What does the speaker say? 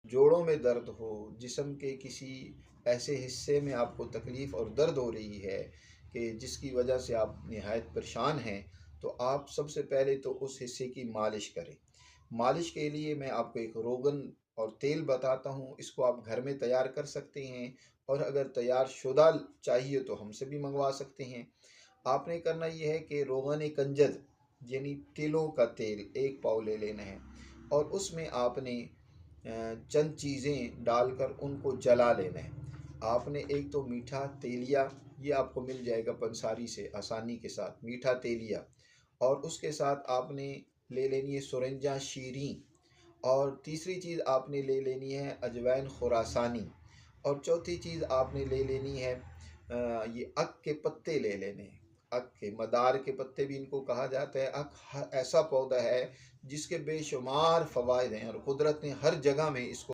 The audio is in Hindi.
जोड़ों में दर्द हो, जिस्म के किसी ऐसे हिस्से में आपको तकलीफ़ और दर्द हो रही है कि जिसकी वजह से आप निहायत परेशान हैं, तो आप सबसे पहले तो उस हिस्से की मालिश करें। मालिश के लिए मैं आपको एक रोगन और तेल बताता हूँ, इसको आप घर में तैयार कर सकते हैं, और अगर तैयार शुदा चाहिए तो हमसे भी मंगवा सकते हैं। आपने करना ये है कि रोगन कंजद यानी तिलों का तेल 1 पाव ले लेना है, और उसमें आपने चंद चीज़ें डालकर उनको जला लेना है। आपने एक तो मीठा तेलिया, ये आपको मिल जाएगा पंसारी से आसानी के साथ, मीठा तेलिया। और उसके साथ आपने ले लेनी है सुरंजा शीरी, और तीसरी चीज़ आपने ले लेनी है अजवाइन खुरासानी, और चौथी चीज़ आपने ले लेनी है ये अक के पत्ते ले लेने हैं। अक के, मदार के पत्ते भी इनको कहा जाता है। अक ऐसा पौधा है जिसके बेशुमार फ़वाइद हैं, और कुदरत ने हर जगह में इसको